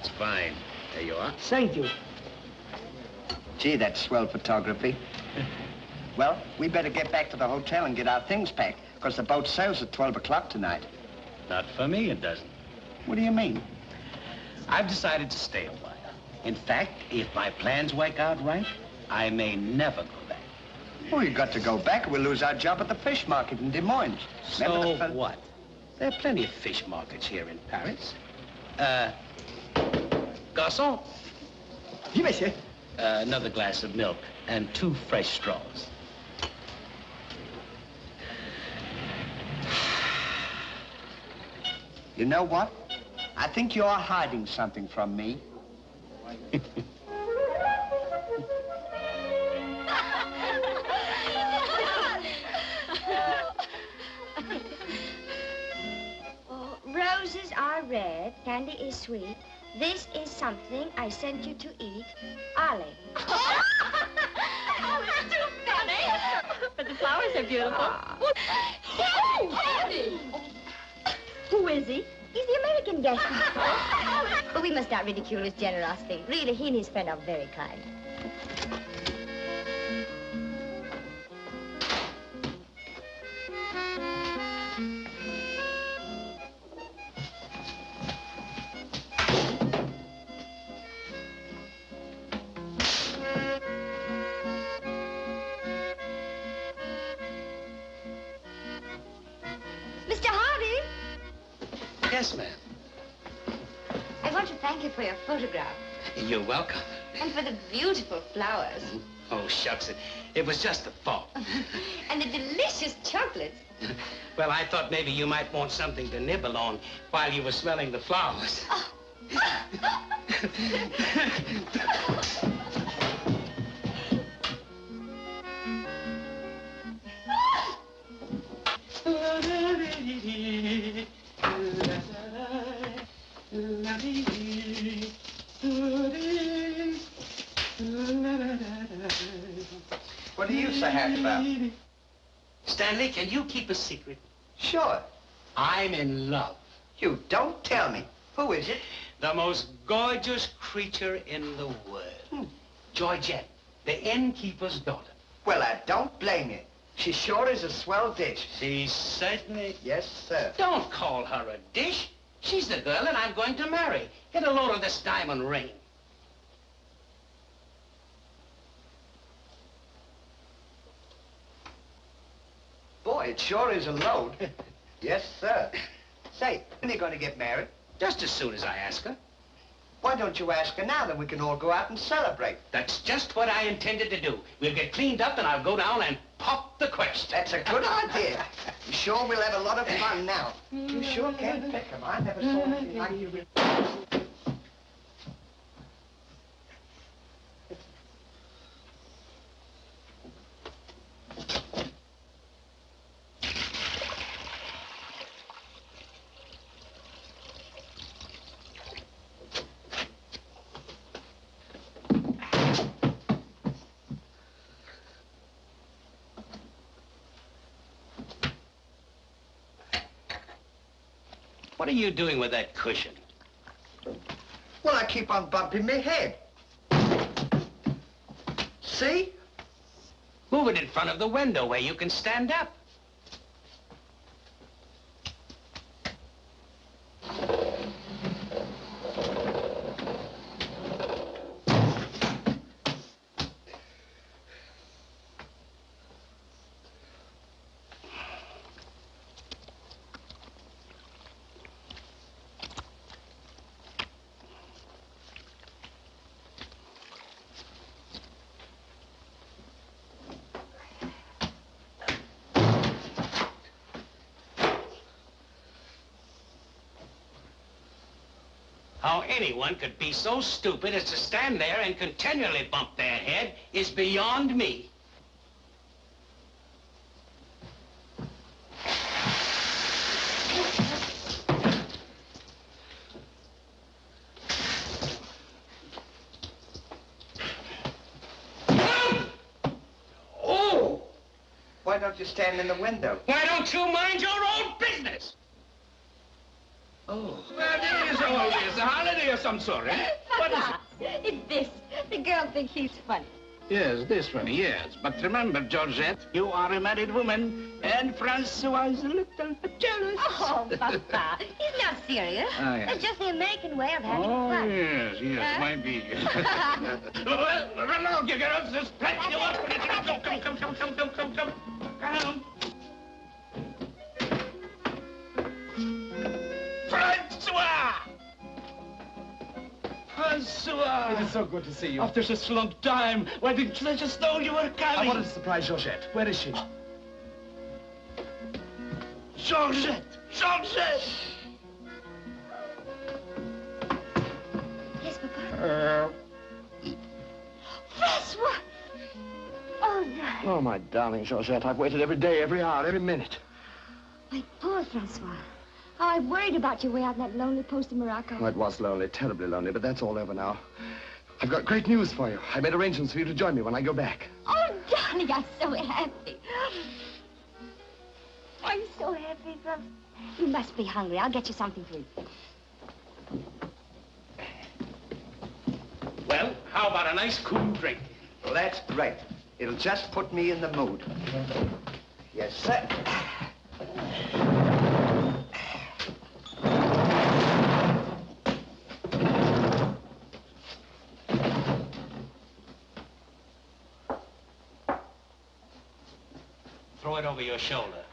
That's fine. There you are. Thank you. Gee, that's swell photography. Well, we better get back to the hotel and get our things packed, because the boat sails at 12 o'clock tonight. Not for me, it doesn't. What do you mean? I've decided to stay a while. In fact, if my plans work out right, I may never go back. Well, you got to go back or we'll lose our job at the fish market in Des Moines. So what? There are plenty of fish markets here in Paris. Garçon. Oui, monsieur. Another glass of milk and 2 fresh straws. You know what? I think you're hiding something from me. Roses are red, candy is sweet. This is something I sent you to eat. Ollie. Oh, it's too funny. But the flowers are beautiful. Candy! Who is he? He's the American guest. But we must not ridicule his generosity. Really, he and his friend are very kind. Mr. Hardy? Yes, ma'am. I want to thank you for your photograph. You're welcome. And for the beautiful flowers. Oh, shucks. It was just a thought. And the delicious chocolates. Well, I thought maybe you might want something to nibble on while you were smelling the flowers. Oh. What are you so happy about? Stanley, can you keep a secret? Sure. I'm in love. You don't tell me. Who is it? The most gorgeous creature in the world. Georgette, the innkeeper's daughter. Well, I don't blame you. She sure is a swell dish. She's certainly... Yes, sir. Don't call her a dish. She's the girl that I'm going to marry. Get a load of this diamond ring. Boy, it sure is a load. Yes, sir. Say, when are you going to get married? Just as soon as I ask her. Why don't you ask her now, then we can all go out and celebrate? That's just what I intended to do. We'll get cleaned up and I'll go down and pop the question. That's a good idea. You sure we'll have a lot of fun now. You sure can pick 'em. I never saw anything like you. What are you doing with that cushion? Well, I keep on bumping my head. See? Move it in front of the window where you can stand up. How anyone could be so stupid as to stand there and continually bump their head is beyond me. Oh! Why don't you stand in the window? Why don't you mind your own business? Oh. Well, it is always a holiday of some sort, eh? What is it? It's this. The girl thinks he's funny. Yes, this one, yes. But remember, Georgette, you are a married woman, and Francois is a little bit jealous. Oh, Papa, he's not serious. Oh, yes. It's just the American way of having Oh, fun. yes, maybe. Well, run along, you girls. There's plenty of work for you to do. Come. Come. Francois! Francois! It is so good to see you. After such a long time, why didn't you let us know you were coming? I wanted to surprise Georgette. Where is she? Georgette! Georgette! Yes, Papa? Francois! Oh, no. Oh, my darling Georgette, I've waited every day, every hour, every minute. My poor Francois. How I worried about you way out in that lonely post in Morocco. Well, it was lonely, terribly lonely, but that's all over now. I've got great news for you. I made arrangements for you to join me when I go back. Oh, darling, I'm so happy. I'm so happy, Papa. You must be hungry. I'll get you something to eat. Well, how about a nice cool drink? Well, that's great. It'll just put me in the mood. Yes, sir. Throw it over your shoulder.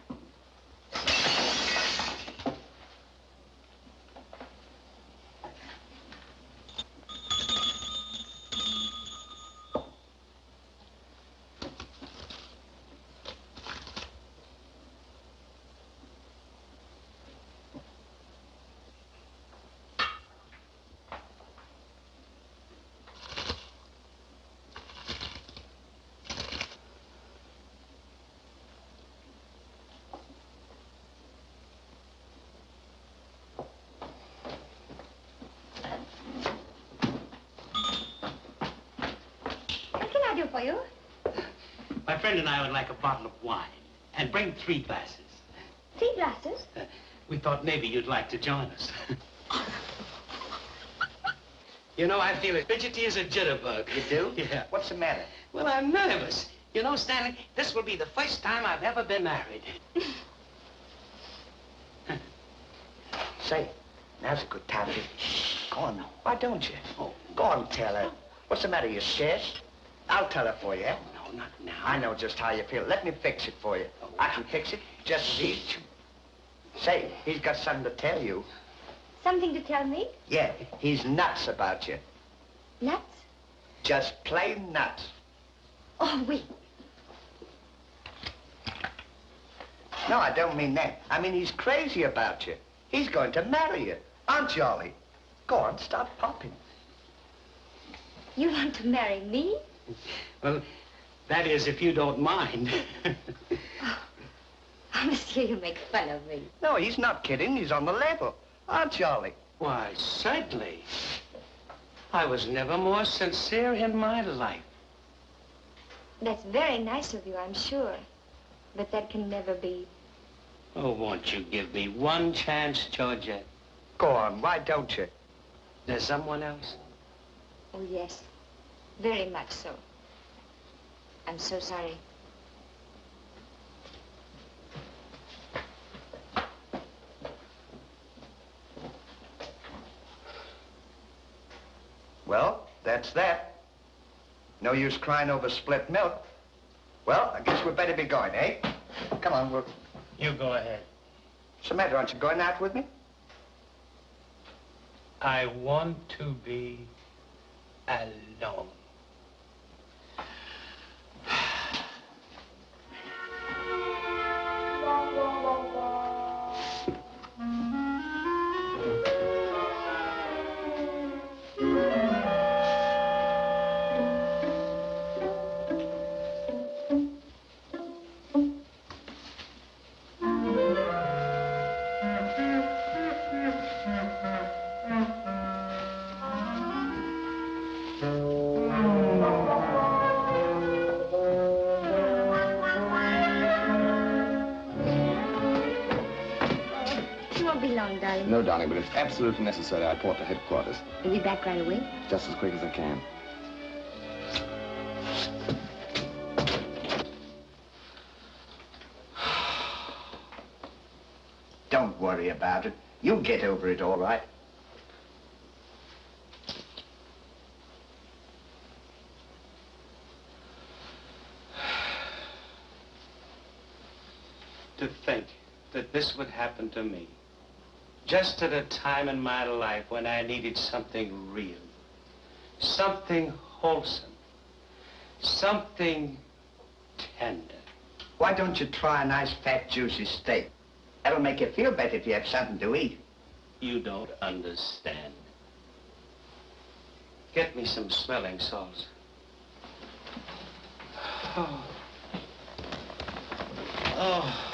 Do for you? My friend and I would like a bottle of wine. And bring 3 glasses. 3 glasses? We thought maybe you'd like to join us. You know, I feel as fidgety as a jitterbug. You do? Yeah. What's the matter? Well, I'm nervous. You know, Stanley, this will be the first time I've ever been married. Say, now's a good time to... Go on now. Why don't you? Oh, go on, tell her. What's the matter, you scared? I'll tell her for you, eh? No, not now. I know just how you feel. Let me fix it for you. I can fix it just as easy. Say, he's got something to tell you. Something to tell me? Yeah, he's nuts about you. Nuts? Just plain nuts. Oh, wait. No, I don't mean that. I mean, he's crazy about you. He's going to marry you. Aren't you, Ollie? Go on, stop popping. You want to marry me? Well, that is, if you don't mind. Oh, monsieur, you make fun of me. No, he's not kidding. He's on the level. Aren't you, Ollie? Why, certainly. I was never more sincere in my life. That's very nice of you, I'm sure. But that can never be. Oh, won't you give me one chance, Georgette? Go on, why don't you? There's someone else? Oh, yes. Very much so. I'm so sorry. Well, that's that. No use crying over spilt milk. Well, I guess we'd better be going, eh? Come on, we'll... You go ahead. What's the matter? Aren't you going out with me? I want to be alone. won't be long, darling. No, darling, but it's absolutely necessary I report to headquarters. You'll be back right away? Just as quick as I can. Don't worry about it. You'll get over it all right. To think that this would happen to me, just at a time in my life when I needed something real, something wholesome, something tender. Why don't you try a nice, fat, juicy steak? That'll make you feel better if you have something to eat. You don't understand. Get me some smelling salts. Oh. Oh.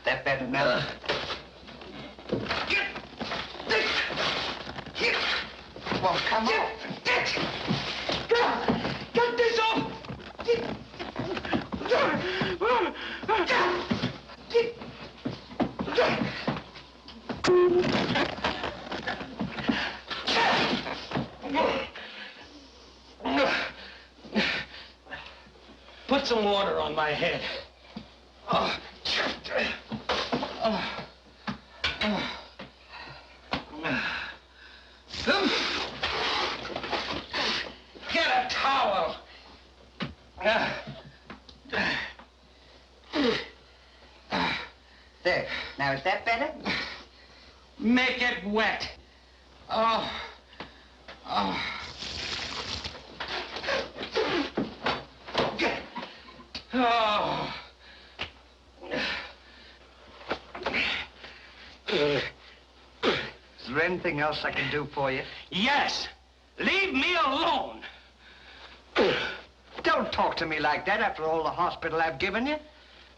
That better now? Well, come on. Get this off! Put some water on my head. Oh. Oh. Get a towel. There. Now, is that better? Make it wet. Oh. Oh. Oh. Is there anything else I can do for you? Yes. Leave me alone. Don't talk to me like that after all the hospital I've given you.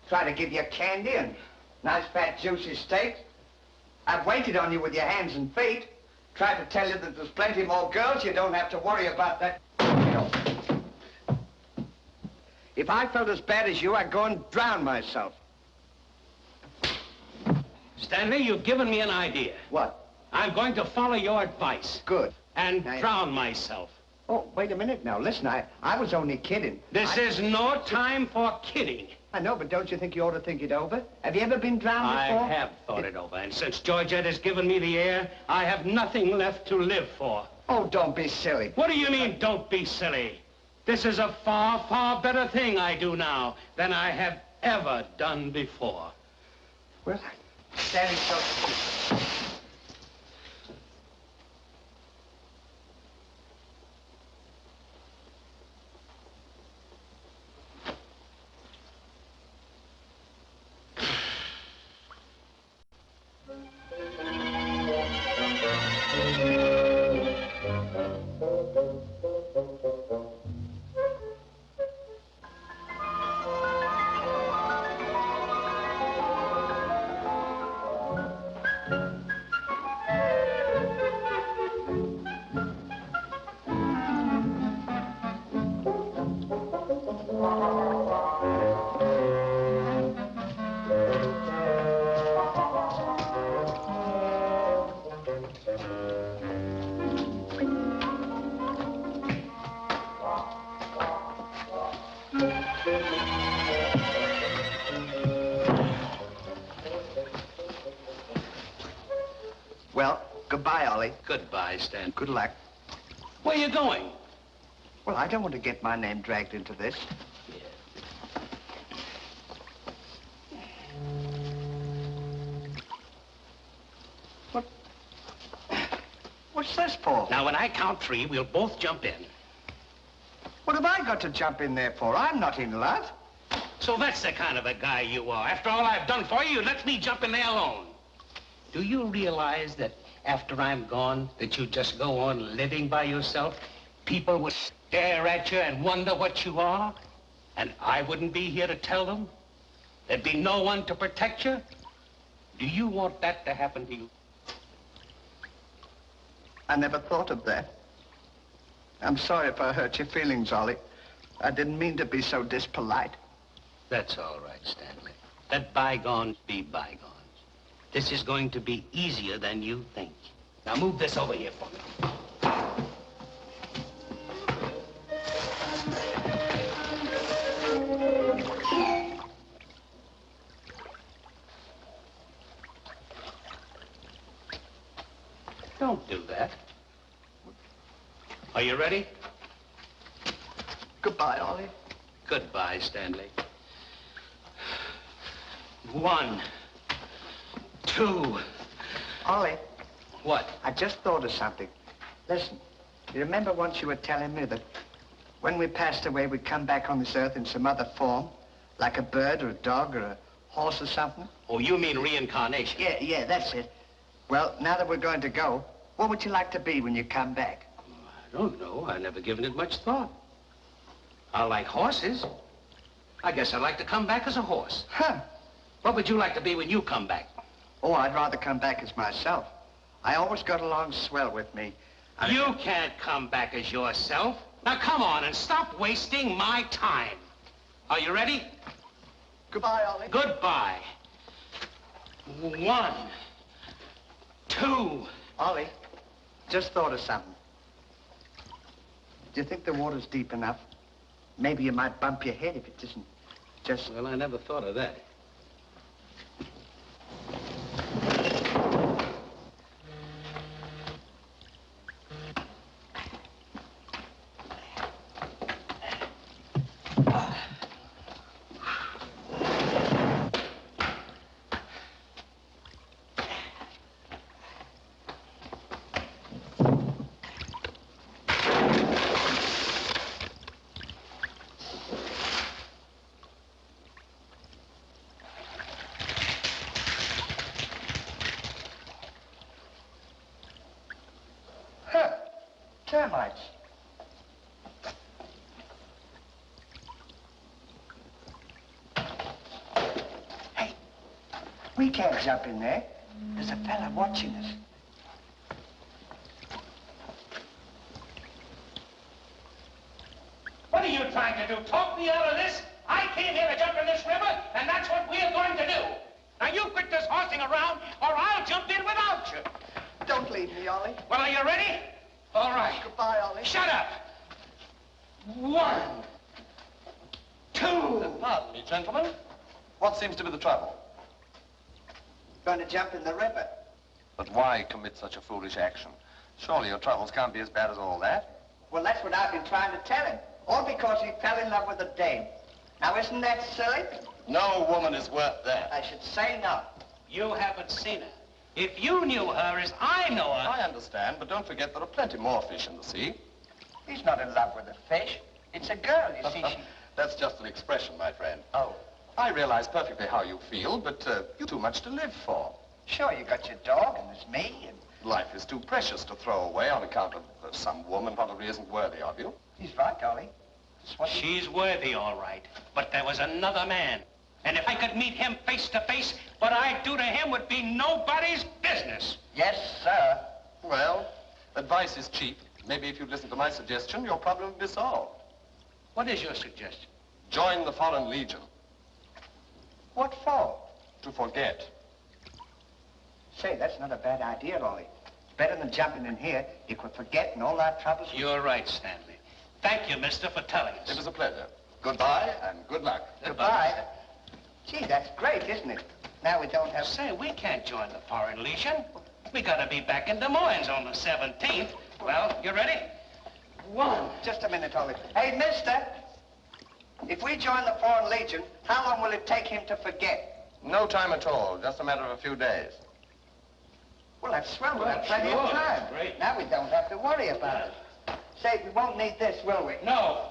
Try to give you candy and nice, fat, juicy steak. I've waited on you with your hands and feet. Tried to tell you that there's plenty more girls. You don't have to worry about that. If I felt as bad as you, I'd go and drown myself. Stanley, you've given me an idea. What? I'm going to follow your advice. Good. And Now, drown myself. Oh, wait a minute now. Listen, I was only kidding. This is no time for kidding. I know, but don't you think you ought to think it over? Have you ever been drowned before? I have thought it over, and since Georgette has given me the air, I have nothing left to live for. Oh, don't be silly. What do you mean, don't be silly? This is a far, far better thing I do now than I have ever done before. Well, standing so... Well, goodbye, Ollie. Goodbye, Stan. Good luck. Where are you going? Well, I don't want to get my name dragged into this. What's this for? Now, when I count 3, we'll both jump in. What have I got to jump in there for? I'm not in love. So that's the kind of a guy you are. After all I've done for you, you let me jump in there alone. Do you realize that after I'm gone, that you just go on living by yourself? People will stare at you and wonder what you are, and I wouldn't be here to tell them? There'd be no one to protect you? Do you want that to happen to you? I never thought of that. I'm sorry if I hurt your feelings, Ollie. I didn't mean to be so dispolite. That's all right, Stanley. Let bygones be bygones. This is going to be easier than you think. Now move this over here for me. Don't do that. Are you ready? Goodbye, Ollie. Goodbye, Stanley. 1, 2. Ollie, What? I just thought of something. Listen, you remember once you were telling me that when we passed away, we'd come back on this earth in some other form? Like a bird or a dog or a horse or something? Oh, you mean reincarnation? Yeah, that's it. Well, now that we're going to go, what would you like to be when you come back? I don't know. I've never given it much thought. I like horses. I guess I'd like to come back as a horse. Huh. What would you like to be when you come back? Oh, I'd rather come back as myself. I always got along swell with me. You can't come back as yourself. Now, come on and stop wasting my time. Are you ready? Goodbye, Ollie. Goodbye. 1, 2. Ollie, just thought of something. Do you think the water's deep enough? Maybe you might bump your head if it isn't just... Well, I never thought of that. Termites. Hey, we can't jump in there. There's a fella watching us. What are you trying to do? Talk me out of this? I came here to jump in this river, and that's what we're going to do. Now, you quit this horsing around, or I'll jump in without you. Don't leave me, Ollie. Well, are you ready? All right. Goodbye, Ollie. Shut up. 1, 2. Pardon me, gentlemen. What seems to be the trouble? Going to jump in the river. But why commit such a foolish action? Surely your troubles can't be as bad as all that. Well, that's what I've been trying to tell him. All because he fell in love with a dame. Now, isn't that silly? No woman is worth that. I should say not. You haven't seen her. If you knew her as I know her... I understand, but don't forget there are plenty more fish in the sea. He's not in love with a fish. It's a girl, you see. That's just an expression, my friend. Oh. I realize perfectly how you feel, but you've too much to live for. Sure, you got your dog, and there's me, and... Life is too precious to throw away on account of some woman probably isn't worthy of you. He's right, Ollie. That's what he... She's worthy, all right. But there was another man. And if I could meet him face to face, what I'd do to him would be nobody's business. Yes, sir. Well, advice is cheap. Maybe if you'd listen to my suggestion, your problem would be solved. What is your suggestion? Join the Foreign Legion. What for? To forget. Say, that's not a bad idea, Ollie. It's better than jumping in here. You could forget and all our troubles. You're right, Stanley. Thank you, mister, for telling us. It was a pleasure. Goodbye and good luck. Goodbye. Gee, that's great, isn't it? Now we don't have... Say, we can't join the Foreign Legion. We gotta be back in Des Moines on the 17th. Well, you ready? 1. Just a minute, Ollie. Hey, mister. If we join the Foreign Legion, how long will it take him to forget? No time at all. Just a matter of a few days. Well, that's swell. We'll have Well, plenty sure. of time. Great. Now we don't have to worry about it. Say, we won't need this, will we? No.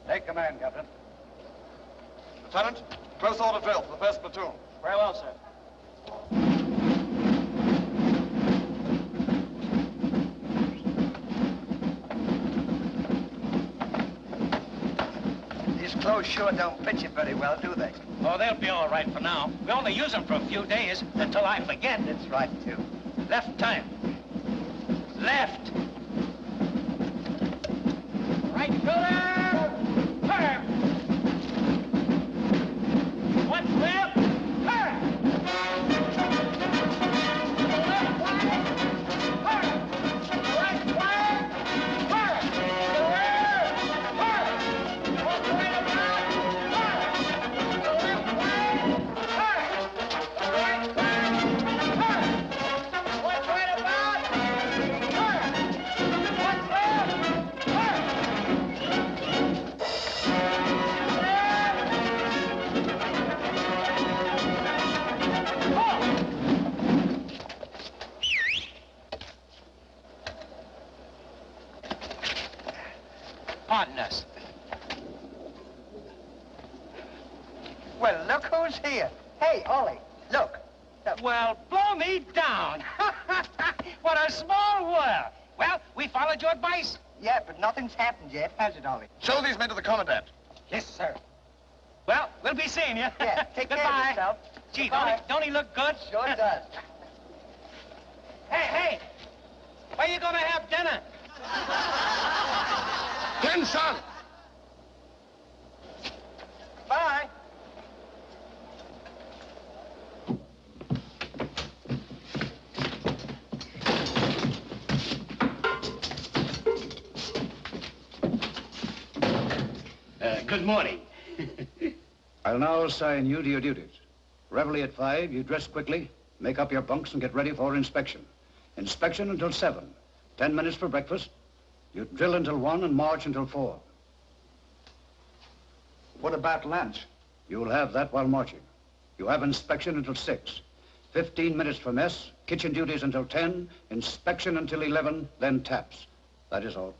Take command, Captain. Lieutenant, close order drill for the first platoon. Very well, sir. These clothes sure don't fit you very well, do they? Oh, they'll be all right for now. We only use them for a few days until I forget. That's right, too. Left time. Left. Right shoulder. Turn. What's left? Turn. Left flank. Turn. Right flank. Turn. The rear. Turn. What's right about? Turn. The left flank. Turn. The right flank. Turn. What's right about? Turn. What's left? Turn. Pardon us. Well, look who's here. Hey, Ollie, look. Well, blow me down. What a small world. Well, we followed your advice. Yeah, but nothing's happened yet, has it, Ollie? Show these men to the commandant. Yes, sir. Well, we'll be seeing you. Yeah, take care Goodbye. of yourself. Gee, Goodbye. don't he look good? Sure does. Hey, where you gonna have dinner? Attention! Bye. Good morning. I'll now assign you to your duties. Reveille at 5, you dress quickly, make up your bunks and get ready for inspection. Inspection until 7. 10 minutes for breakfast. You drill until 1 and march until 4. What about lunch? You'll have that while marching. You have inspection until 6. 15 minutes for mess, kitchen duties until 10, inspection until 11, then taps. That is all.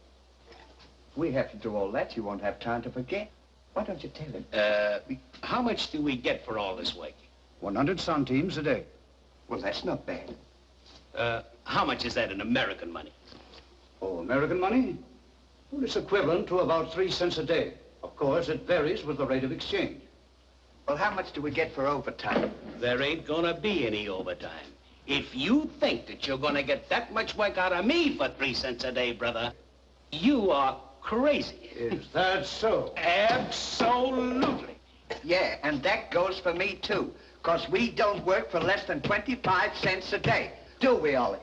If we have to do all that, you won't have time to forget. Why don't you tell him? How much do we get for all this work? 100 centimes a day. Well, that's not bad. How much is that in American money? Oh, American money? Well, it's equivalent to about 3 cents a day. Of course, it varies with the rate of exchange. Well, how much do we get for overtime? There ain't gonna be any overtime. If you think that you're gonna get that much work out of me for 3 cents a day, brother, you are crazy. Is that so? Absolutely. Yeah, and that goes for me, too. Because we don't work for less than 25 cents a day. Do we, Ollie?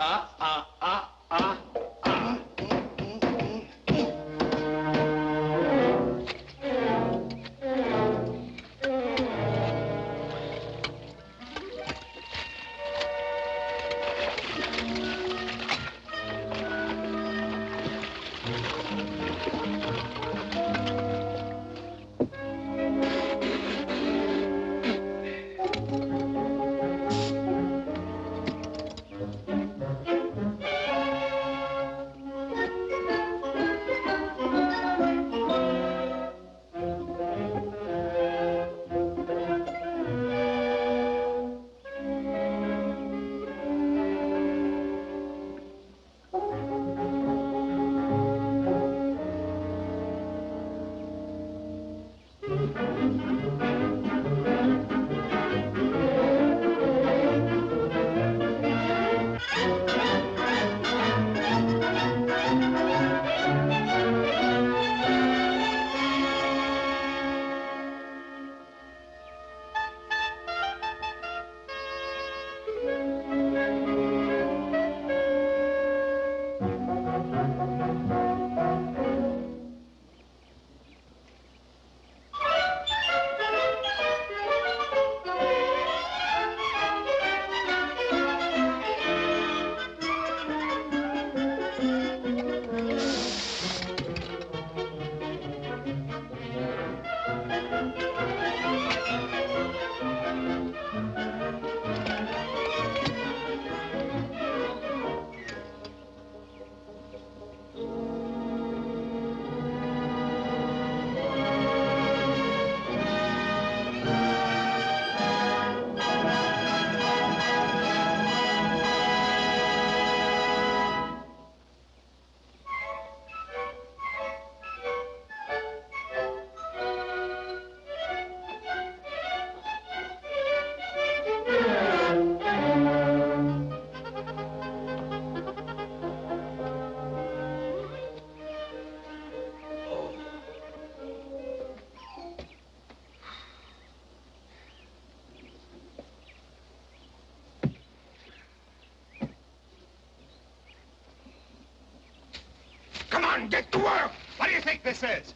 on, get to work! What do you think this is?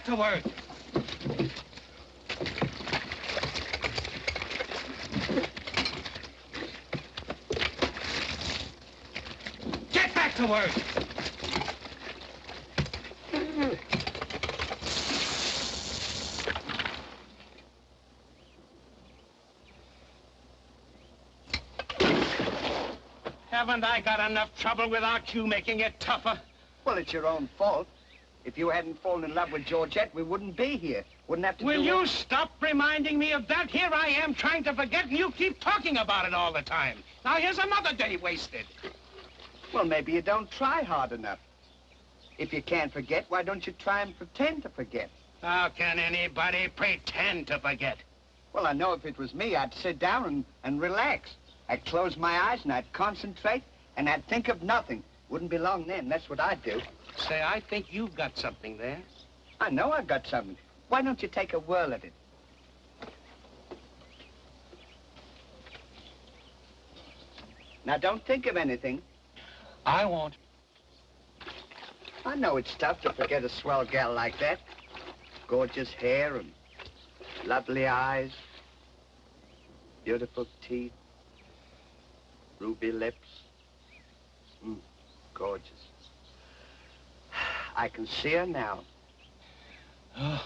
To work. Get back to work. Haven't I got enough trouble without you making it tougher? Well, it's your own fault. If you hadn't fallen in love with Georgette, we wouldn't be here. Wouldn't have to Will you stop reminding me of that? Here I am trying to forget, and you keep talking about it all the time. Now, here's another day wasted. Well, maybe you don't try hard enough. If you can't forget, why don't you try and pretend to forget? How can anybody pretend to forget? Well, I know if it was me, I'd sit down and relax. I'd close my eyes and I'd concentrate and I'd think of nothing. Wouldn't be long then. That's what I'd do. Say, I think you've got something there. I know I've got something. Why don't you take a whirl at it? Now, don't think of anything. I won't. I know it's tough to forget a swell gal like that. Gorgeous hair and lovely eyes, beautiful teeth, ruby lips. Gorgeous. I can see her now. Oh.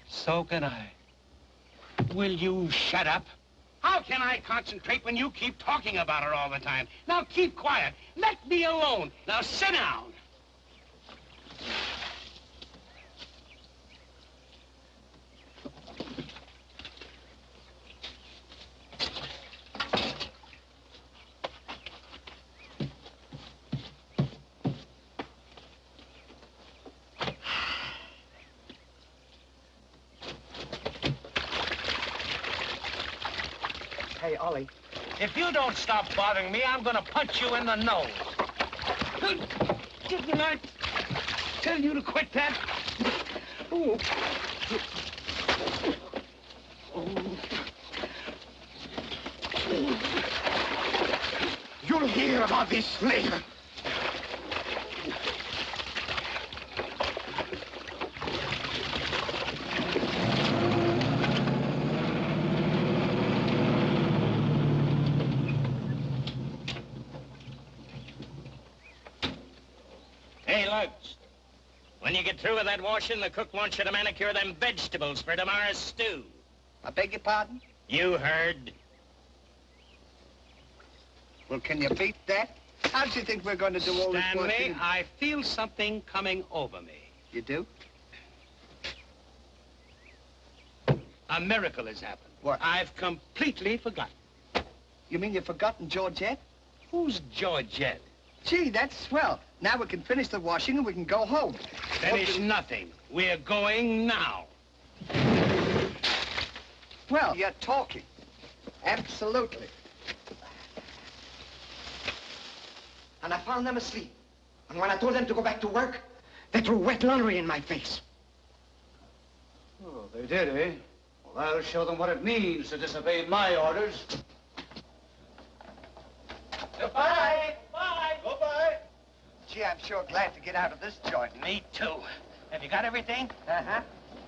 So can I. Will you shut up? How can I concentrate when you keep talking about her all the time? Now keep quiet. Let me alone. Now sit down. Hey, Ollie. If you don't stop bothering me, I'm gonna punch you in the nose. Didn't I tell you to quit that? Ooh. You'll hear about this later. When you get through with that washing, the cook wants you to manicure them vegetables for tomorrow's stew. I beg your pardon? You heard. Well, can you beat that? How do you think we're going to do all this washing? Stanley, I feel something coming over me. You do? A miracle has happened. What? I've completely forgotten. You mean you've forgotten Georgette? Who's Georgette? Gee, that's swell. Now we can finish the washing and we can go home. Finish nothing. We're going now. Well, you're talking. Absolutely. And I found them asleep. And when I told them to go back to work, they threw wet laundry in my face. Oh, they did, eh? Well, I'll show them what it means to disobey my orders. Goodbye. Bye. Goodbye. Gee, I'm sure glad to get out of this joint. Me too. Have you got everything? Uh-huh.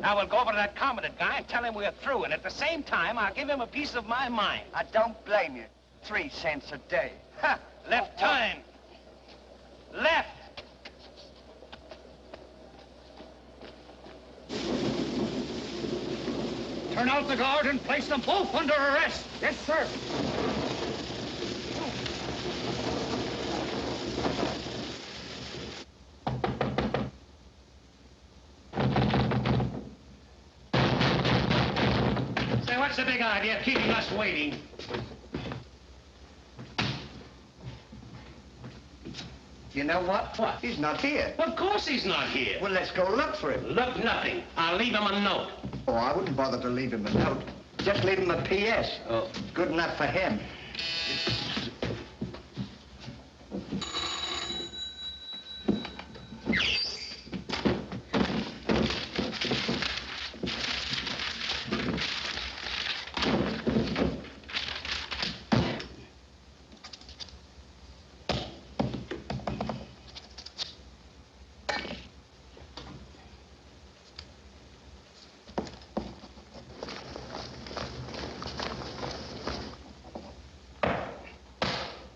Now we'll go over to that Commandant guy and tell him we're through, and at the same time, I'll give him a piece of my mind. I don't blame you. 3 cents a day. Ha! Left turn. Left. Turn out the guard and place them both under arrest. Yes, sir. Say, what's the big idea of keeping us waiting? You know what? What? He's not here. Of course he's not here. Well, let's go look for him. Look, nothing. I'll leave him a note. Oh, I wouldn't bother to leave him a note. Just leave him a P.S. Oh. Good enough for him.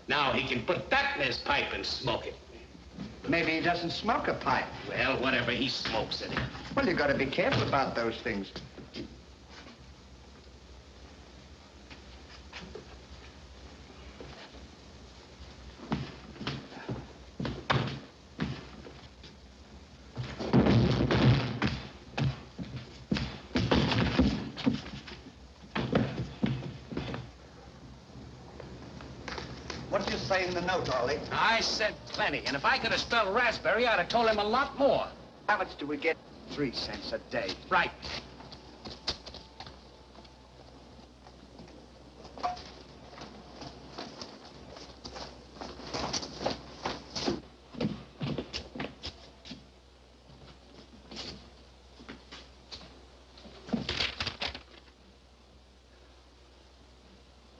Now he can put that in his pipe and smoke it. Maybe he doesn't smoke a pipe. Well, whatever, he smokes it. Well, you got to be careful about those things. What did you say in the note, Ollie? I said plenty, and if I could have spelled raspberry, I'd have told him a lot more. How much do we get? 3 cents a day. Right.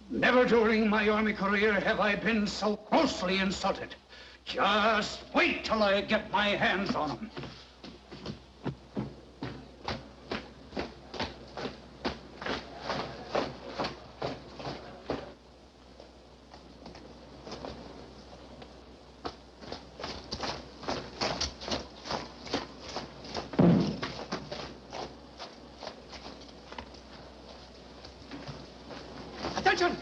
Never during my army career have I been so grossly insulted. Just wait till I get my hands on them. Attention!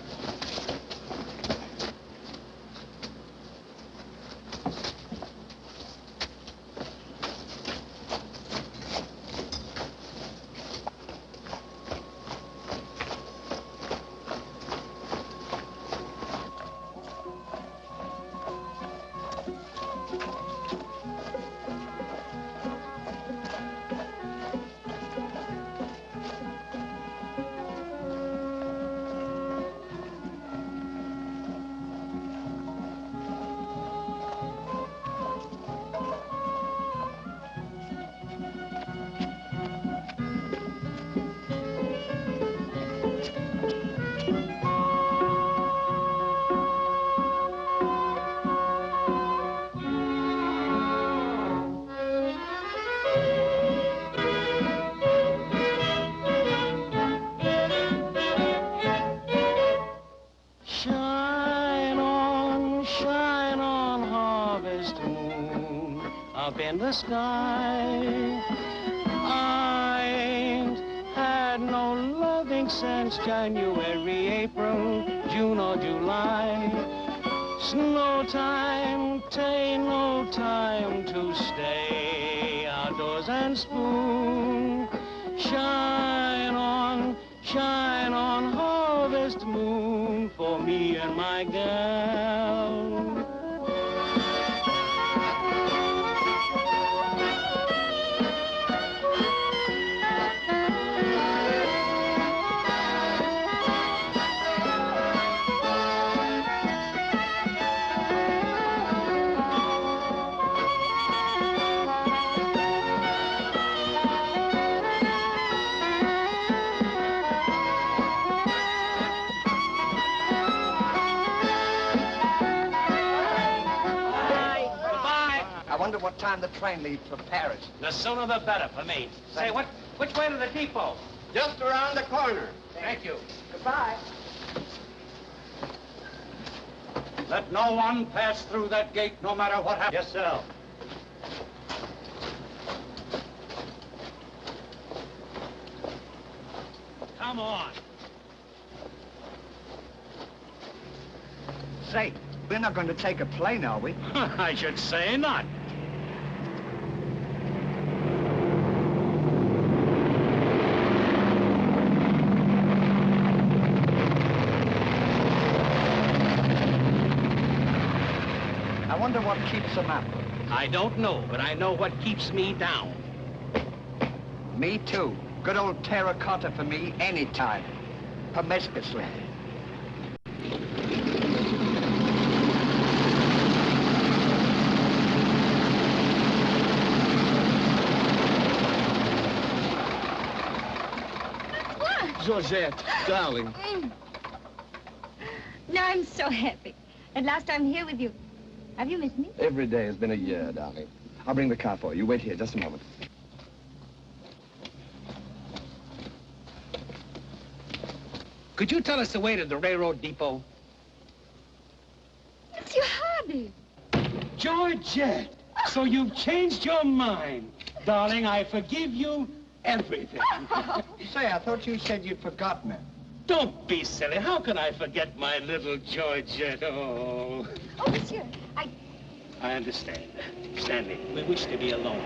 Up in the sky, I ain't had no loving since January, April, June or July. Snow time, tain't no time to stay outdoors and spoon. Shine on, harvest moon for me and my gal. I wonder what time the train leaves for Paris. The sooner the better for me. Say, what Which way to the depot? Just around the corner. Thank you. Goodbye. Let no one pass through that gate, no matter what happens. Yes, sir. Come on. Say, we're not going to take a plane, are we? I should say not. I wonder what keeps them up. I don't know, but I know what keeps me down. Me too. Good old terracotta for me anytime. Promiscuously. Georgette, darling. Now I'm so happy. At last I'm here with you. Have you missed me? Every day has been a year, darling. I'll bring the car for you. You wait here just a moment. Could you tell us the way to the railroad depot? Monsieur Hardy. Georgette, so you've changed your mind. Darling, I forgive you everything. Say, I thought you said you'd forgotten it. Don't be silly. How can I forget my little Georgette? Oh. Oh, monsieur, I understand. Stanley, we wish to be alone.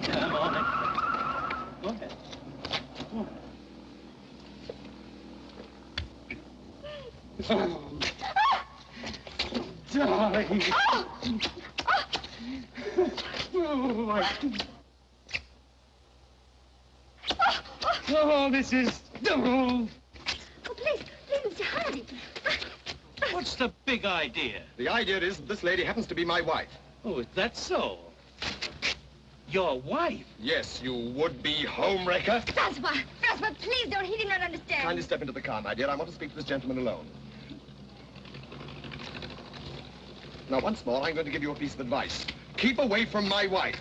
Come on. Go ahead. Go on. Oh. Darling. Oh, oh, this is... Oh. Oh, please, Mr. Hardy. What's the big idea? The idea is that this lady happens to be my wife. Oh, is that so? Your wife? Yes, you would-be homewrecker. Francois, please don't. He did not understand. Kindly step into the car, my dear. I want to speak to this gentleman alone. Now, once more, I'm going to give you a piece of advice. Keep away from my wife.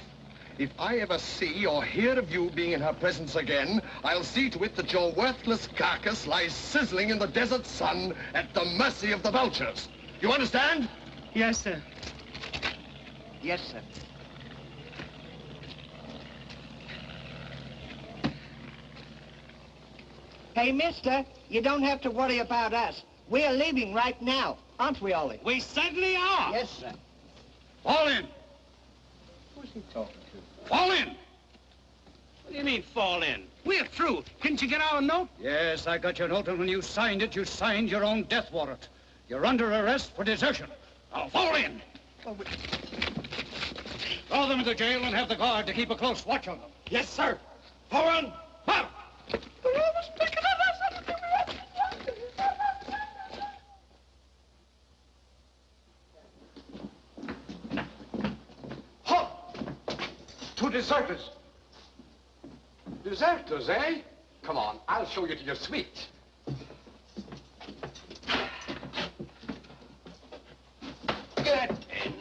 If I ever see or hear of you being in her presence again, I'll see to it that your worthless carcass lies sizzling in the desert sun at the mercy of the vultures. You understand? Yes, sir. Yes, sir. Hey, mister, you don't have to worry about us. We're leaving right now, aren't we, Ollie? We certainly are. Yes, sir. Fall in! Who's he talking to? Fall in! What do you mean, fall in? We're through. Couldn't you get our note? Yes, I got your note, and when you signed it, you signed your own death warrant. You're under arrest for desertion. Now, fall in! Well, Throw them into jail and have the guard to keep a close watch on them. Yes, sir. Forward! Up! Halt! Two deserters. Deserters, eh? Come on, I'll show you to your suite. Get in.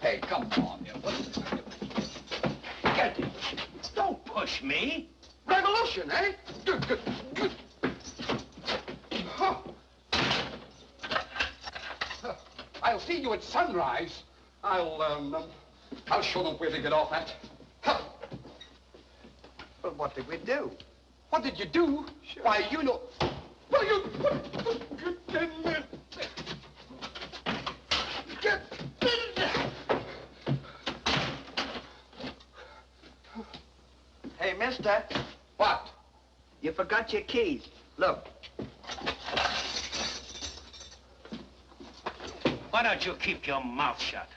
Hey, come on, you. Get in. Don't push me. Revolution, eh? Good, good, good. Huh. I'll see you at sunrise. I'll show them where to get off at. Huh. well, what did we do? What did you do? Sure. Why, you know... Well, you... Get in there. Get in there. Hey, mister, What? you forgot your keys. Look. Why don't you keep your mouth shut?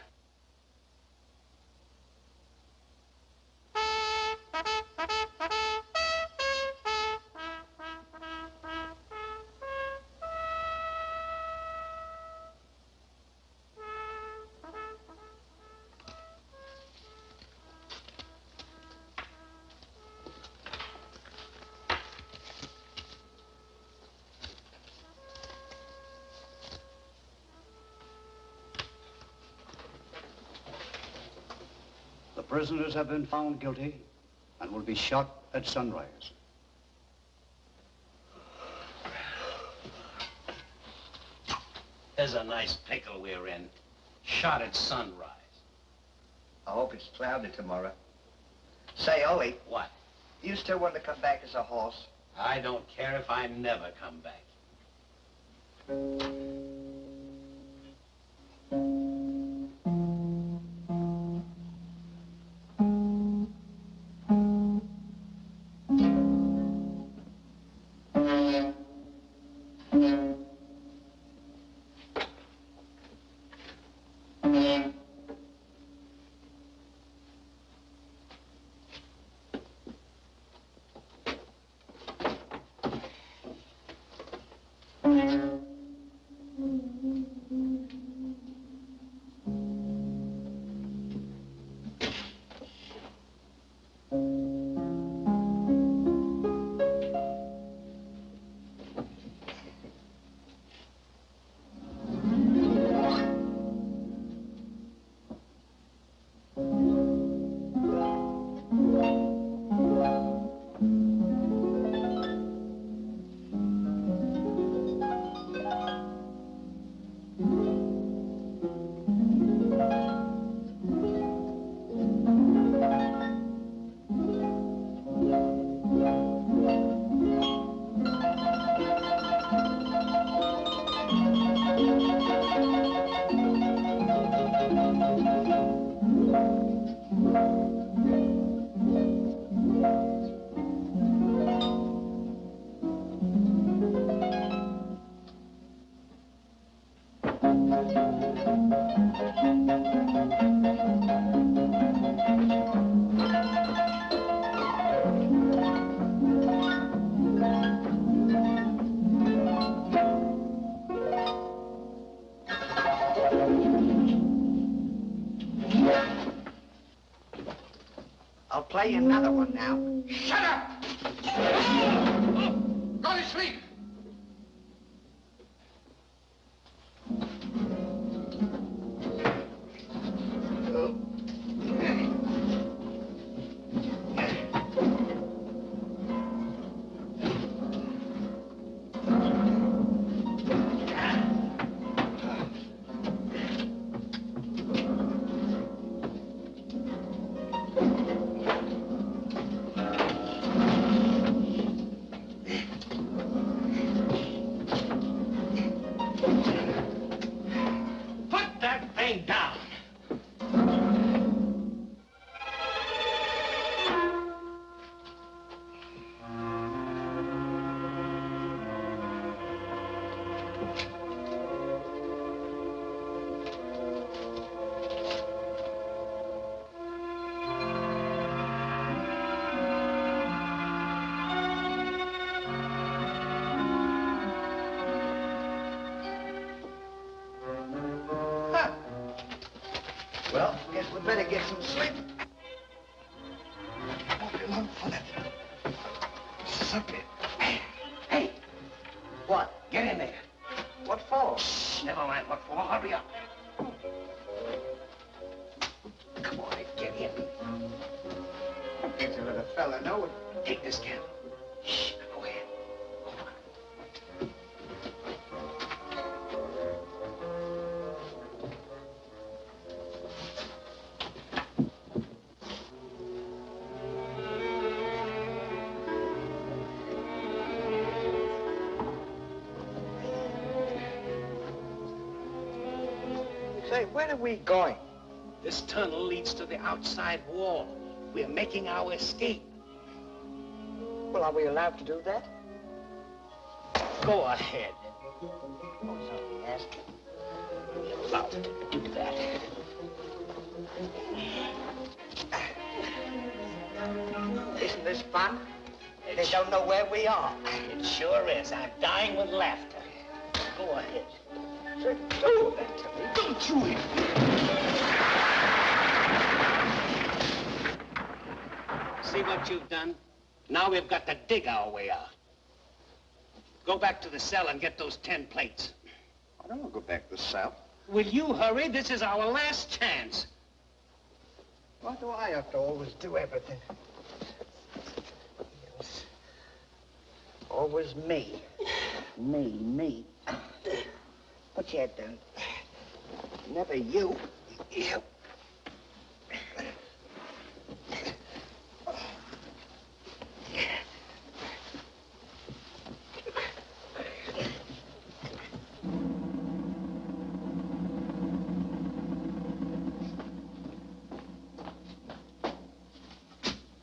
The prisoners have been found guilty and will be shot at sunrise. There's a nice pickle we're in. Shot at sunrise. I hope it's cloudy tomorrow. Say, Ollie. What? Do you still want to come back as a horse? I don't care if I never come back. I'll play you another one now. Shut up! Go to sleep! Well, guess we better get some sleep. Won't be long for that. Suck it. Hey! What? Get in there. What for? Shh, never mind what for. Hurry up. Come on, get in. Ain't to let a fella know it. Take this candle. Shh, go ahead. Say, where are we going? This tunnel leads to the outside wall. We're making our escape. Well, are we allowed to do that? Go ahead. Oh, something asking. We're allowed to do that. Isn't this fun? They don't know where we are. It sure is. I'm dying with laughter. Go ahead. Say, don't do that to me. Don't you hit me. See what you've done? Now we've got to dig our way out. Go back to the cell and get those 10 plates. I don't want to go back to the cell. Will you hurry? This is our last chance. Why do I have to always do everything? Always me. Me. Put your head down. Never you. You.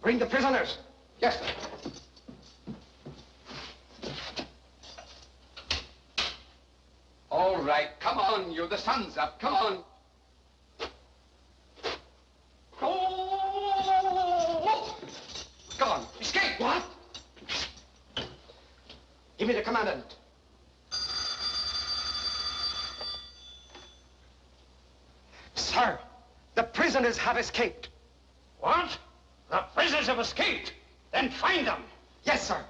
Bring the prisoners. Yes, sir. All right, come on, you. The sun's up. Come on. Oh! Come on, escape. What? Give me the commandant. Sir, the prisoners have escaped. What? The prisoners have escaped. Then find them. Yes, sir.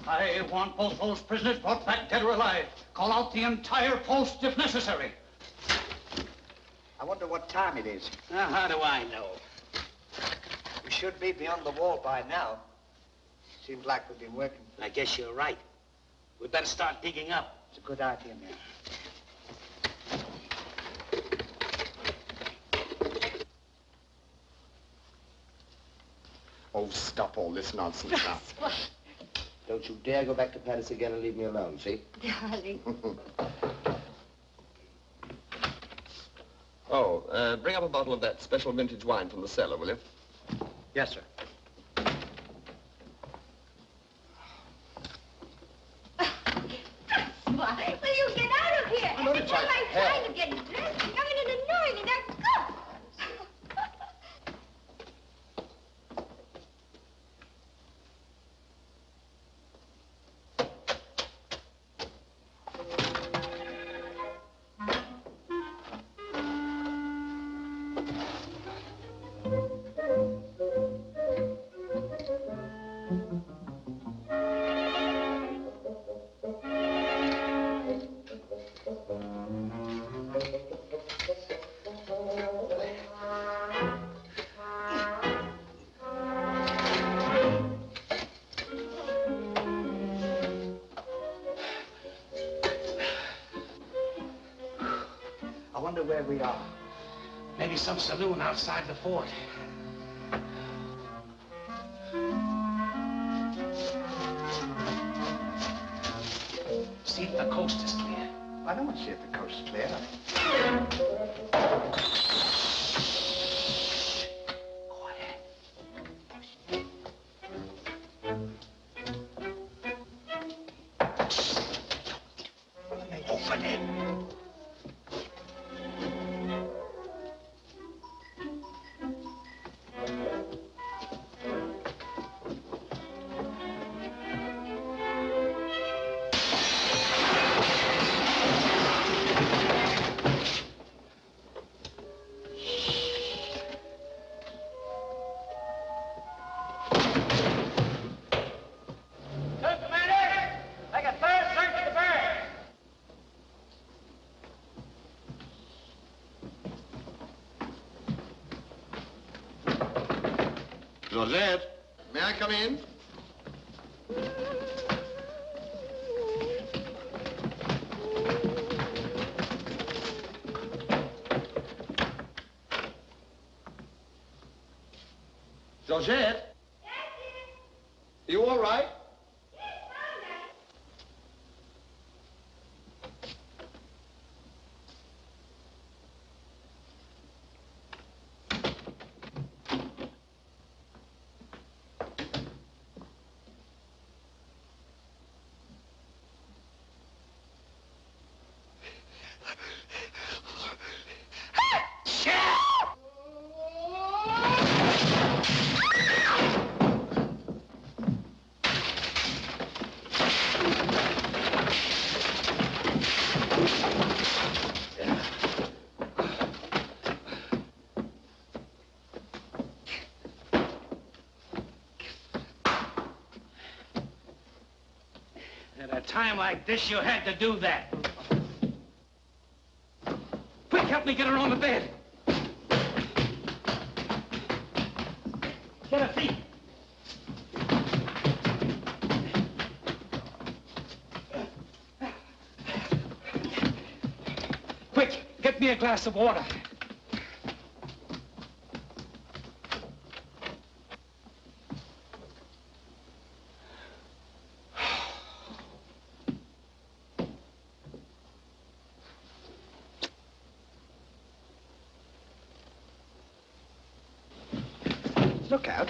I want both those prisoners brought back dead or alive. Call out the entire post if necessary. I wonder what time it is. Now, how do I know? We should be beyond the wall by now. Seems like we've been working. I guess you're right. We better start digging up. It's a good idea, man. Oh, stop all this nonsense now. Don't you dare go back to Paris again and leave me alone, see? Darling. Oh, bring up a bottle of that special vintage wine from the cellar, will you? Yes, sir. Why? Will you get out of here? I'm not It's trying not my to help. time to get dressed. You're coming and annoying me. Now go. I wonder where we are. Maybe some saloon outside the fort. See if the coast is clear. I don't want to see if the coast is clear. Open it. Georgette, may I come in? Georgette? You all right? At a time like this, you had to do that. Quick, help me get her on the bed. Get her feet. Quick, get me a glass of water. Look out.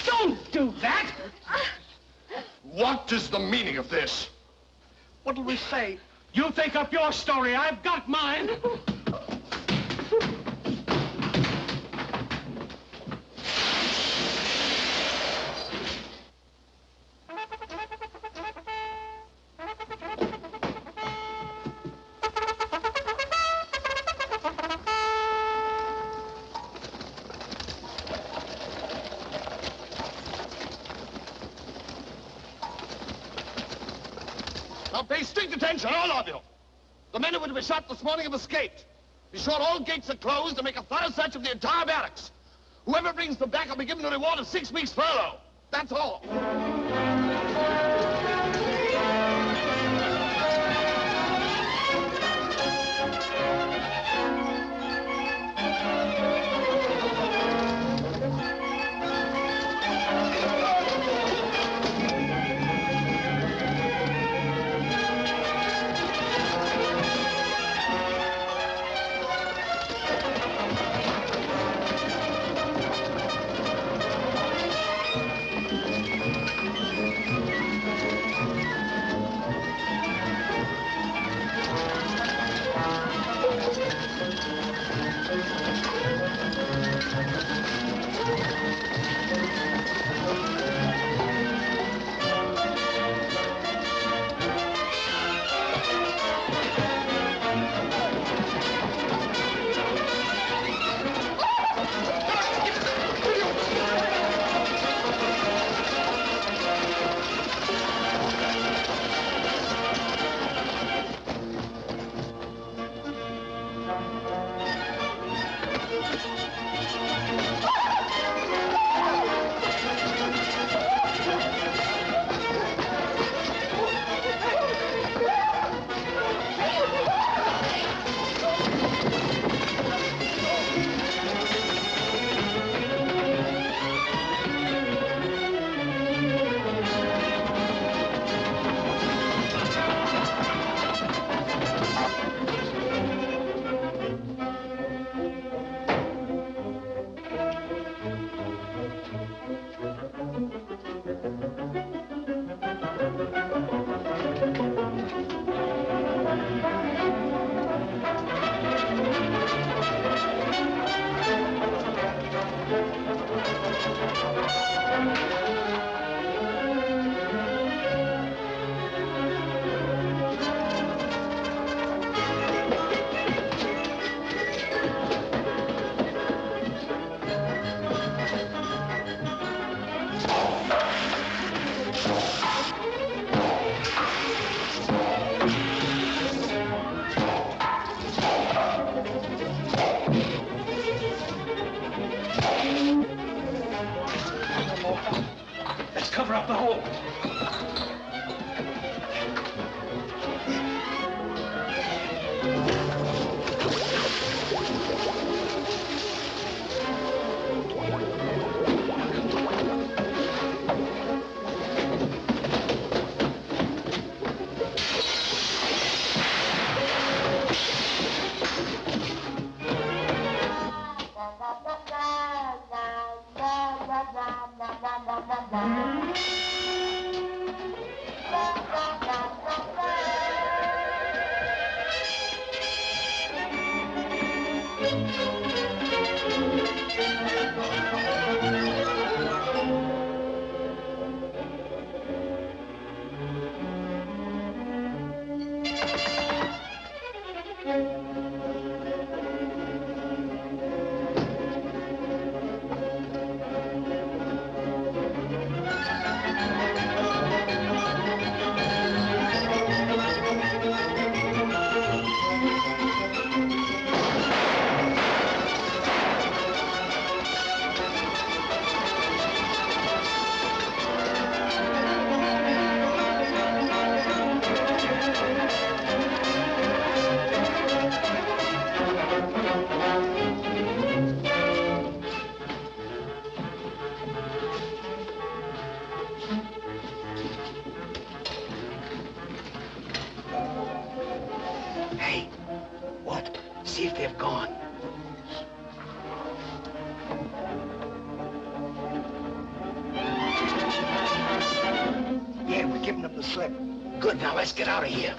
Don't do that! What is the meaning of this? What'll we say? You think up your story. I've got mine. Now pay strict attention, all of you. The men who were to be shot this morning have escaped. Be sure all gates are closed and make a thorough search of the entire barracks. Whoever brings them back will be given a reward of 6 weeks' furlough. That's all. Let's cover up the hole. see if they've gone. Yeah, we're giving them the slip. Good, now let's get out of here.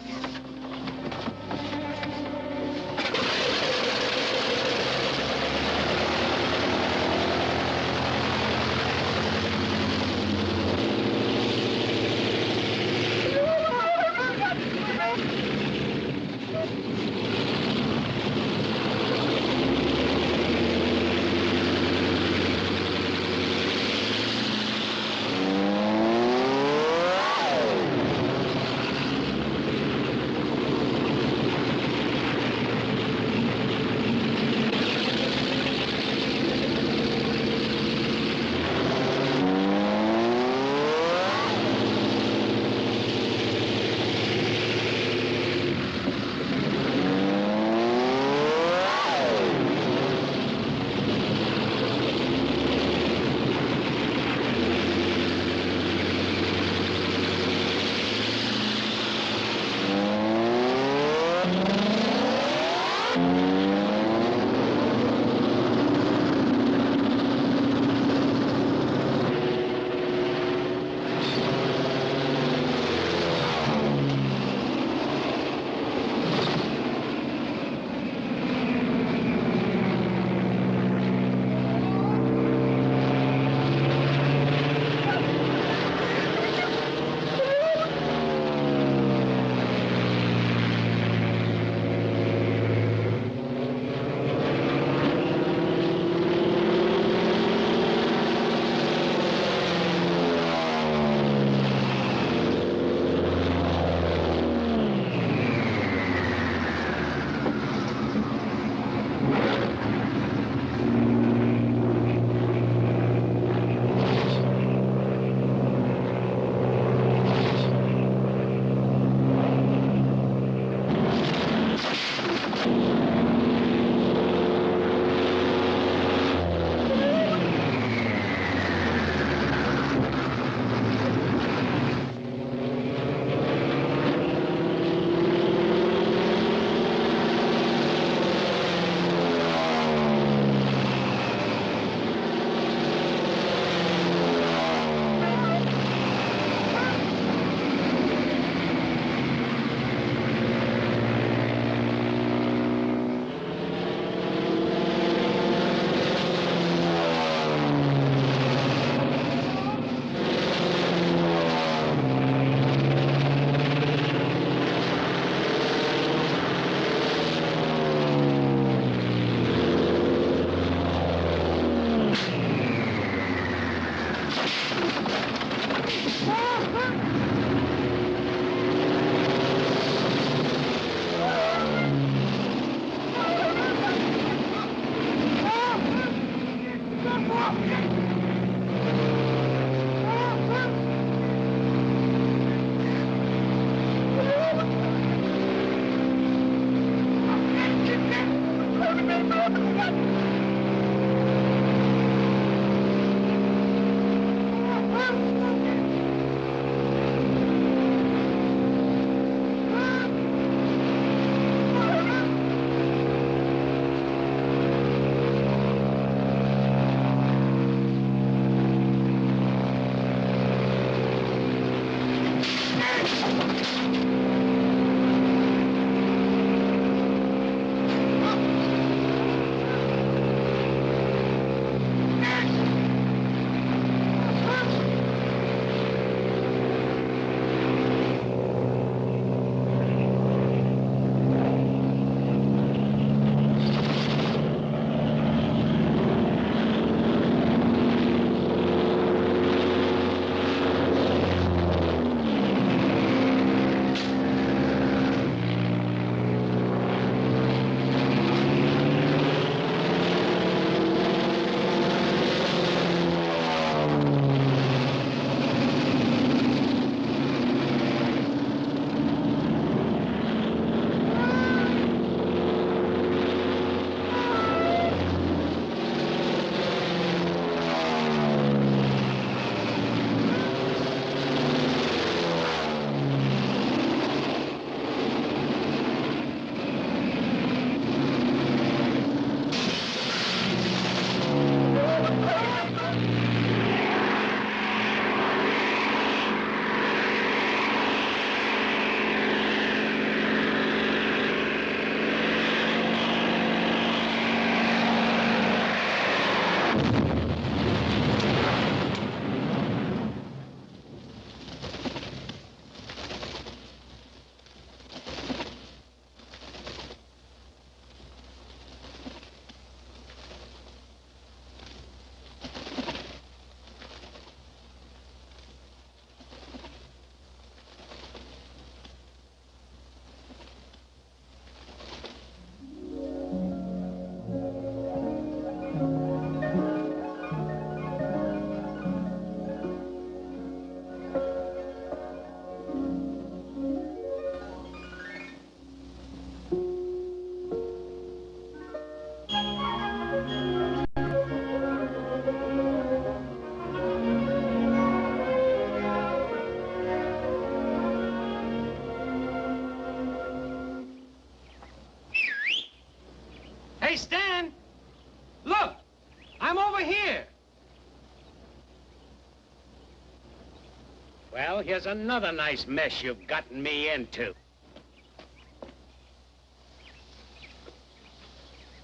Well, here's another nice mess you've gotten me into.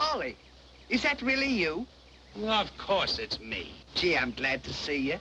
Ollie, is that really you? Of course it's me. Gee, I'm glad to see you.